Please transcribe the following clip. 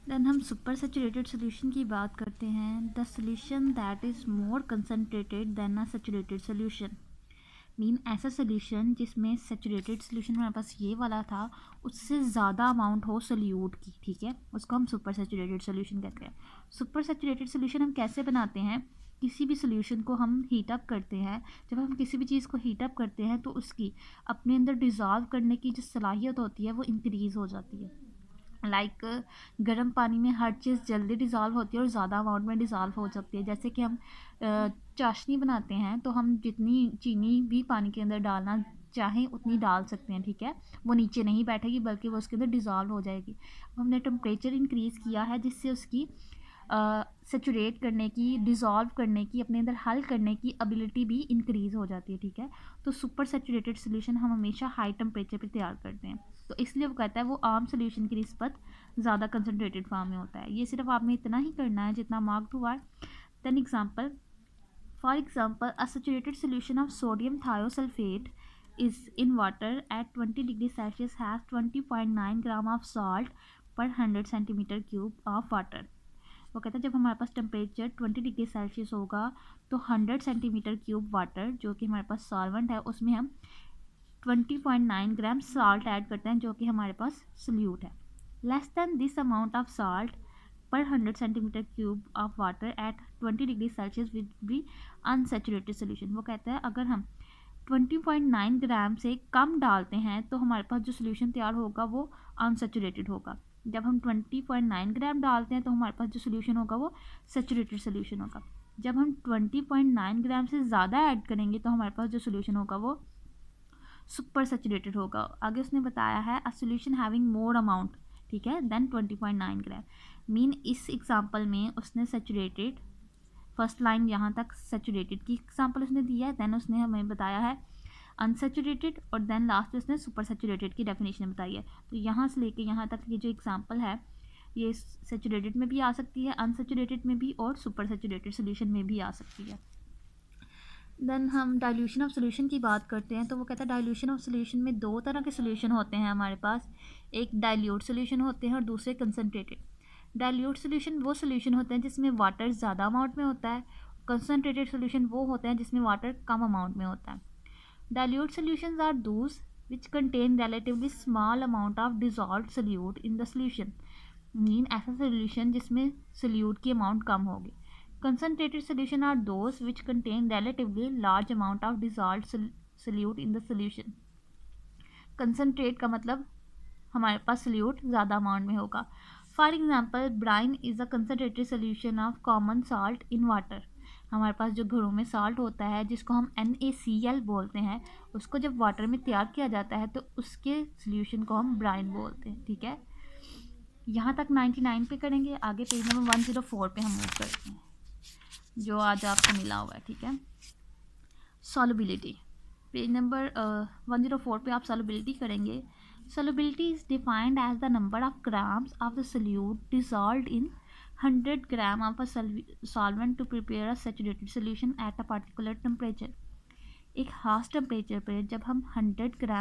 Then हम super saturated solution की बात करते हैं। The solution that is more concentrated than a saturated solution. Mean ऐसा सोल्यूशन जिसमें सैचुरेटेड सोल्यूशन हमारे पास ये वाला था, उससे ज़्यादा अमाउंट हो सोल्यूट की, ठीक है, उसको हम सुपर सैचुरेटेड सोल्यूशन कहते हैं। सुपर सैचुरेटेड सोल्यूशन हम कैसे बनाते हैं? किसी भी सोल्यूशन को हम हीट अप करते हैं। जब हम किसी भी चीज़ को हीट अप करते हैं तो उसकी अपने अंदर डिज़ोल्व करने की जो सलाहियत होती है वो इंक्रीज़ हो जाती है। लाइक गर्म पानी में हर चीज़ जल्दी डिज़ोल्व होती है और ज़्यादा अमाउंट में डिज़ोल्व हो सकती है। जैसे कि हम चाशनी बनाते हैं तो हम जितनी चीनी भी पानी के अंदर डालना चाहें उतनी डाल सकते हैं, ठीक है, वो नीचे नहीं बैठेगी बल्कि वो उसके अंदर डिज़ोल्व हो जाएगी। हमने टेम्परेचर इंक्रीज़ किया है जिससे उसकी सेचुरेट करने की, डिज़ोल्व करने की, अपने अंदर हल करने की एबिलिटी भी इंक्रीज़ हो जाती है, ठीक है। तो सुपर सैचुरेटेड सोल्यूशन हम हमेशा हाई टेम्परेचर पे तैयार करते हैं, तो इसलिए वो कहता है वो आम सोल्यूशन की निस्बत ज़्यादा कंसनट्रेटेड फॉर्म में होता है। ये सिर्फ आपने इतना ही करना है जितना मार्क्ड हुआ है। Then example, for example a saturated solution of sodium thiosulphate is in water at 20 degrees Celsius has 20.9 gram of salt per 100 centimetre cube of water. वो कहता है जब हमारे पास टेम्परेचर 20 डिग्री सेल्सियस होगा तो 100 सेंटीमीटर क्यूब वाटर जो कि हमारे पास सॉल्वेंट है उसमें हम 20.9 ग्राम सॉल्ट ऐड करते हैं जो कि हमारे पास सोल्यूट है। Less than this amount of salt per 100 centimetre cube of water at 20 degree Celsius will be unsaturated solution. वो कहता है अगर हम 20.9 ग्राम से कम डालते हैं तो हमारे पास जो सोल्यूशन तैयार होगा वो अनसैचुरेटेड होगा। जब हम 20.9 ग्राम डालते हैं तो हमारे पास जो सोल्यूशन होगा वो सैचुरेटेड सोल्यूशन होगा। जब हम 20.9 ग्राम से ज़्यादा ऐड करेंगे तो हमारे पास जो सोल्यूशन होगा वो सुपर सैचुरेटेड होगा। आगे उसने बताया है a solution having more amount, ठीक है, देन 20.9 ग्राम। मीन इस एग्जांपल में उसने सैचुरेटेड, फर्स्ट लाइन यहाँ तक सैचुरेटेड की एग्जांपल उसने दिया है, देन उसने हमें बताया है अनसैचुरेटेड और देन लास्ट में उसने सुपर सैचुरेटेड की डेफिनेशन बताई है। तो यहाँ से लेके यहाँ तक ये जो एग्जांपल है ये सैचुरेटेड में भी आ सकती है, अनसैचुरेटेड में भी और सुपर सैचुरेटेड सोल्यूशन में भी आ सकती है। देन हम डाइल्यूशन ऑफ सोल्यूशन की बात करते हैं। तो वो कहता है डाइल्यूशन ऑफ सोल्यूशन में दो तरह के सोल्यूशन होते हैं हमारे पास, एक डाइल्यूट सोल्यूशन होते हैं और दूसरे कंसनट्रेटेड। डाइल्यूट सोल्यूशन वो सोल्यूशन होते हैं जिसमें वाटर ज़्यादा अमाउंट में होता है, कंसनट्रेटेड सोल्यूशन वो होते हैं जिसमें वाटर कम अमाउंट में होता है। Dilute solutions are those which contain relatively small amount of dissolved solute in the solution. Mean ऐसा सोल्यूशन जिसमें सोल्यूट की अमाउंट कम होगी। Concentrated solution are those which contain relatively large amount of dissolved solute in the solution. Concentrate का मतलब हमारे पास solute ज़्यादा amount में होगा। For example brine is a concentrated solution of common salt in water. हमारे पास जो घरों में साल्ट होता है जिसको हम NaCl बोलते हैं, उसको जब वाटर में तैयार किया जाता है तो उसके सोल्यूशन को हम ब्राइन बोलते हैं, ठीक है। यहाँ तक 99 पे करेंगे, आगे पेज नंबर 104 पे हम मूव करते हैं जो आज आपको मिला हुआ है, ठीक है। सॉल्युबिलिटी, पेज नंबर 104 पे आप सॉल्युबिलिटी करेंगे। Solubility is defined as the number of grams of the solute dissolved in 100 gram of a solvent to prepare a saturated solution at a particular temperature. एक खास टेम्परेचर पर जब हम 100 ग्राम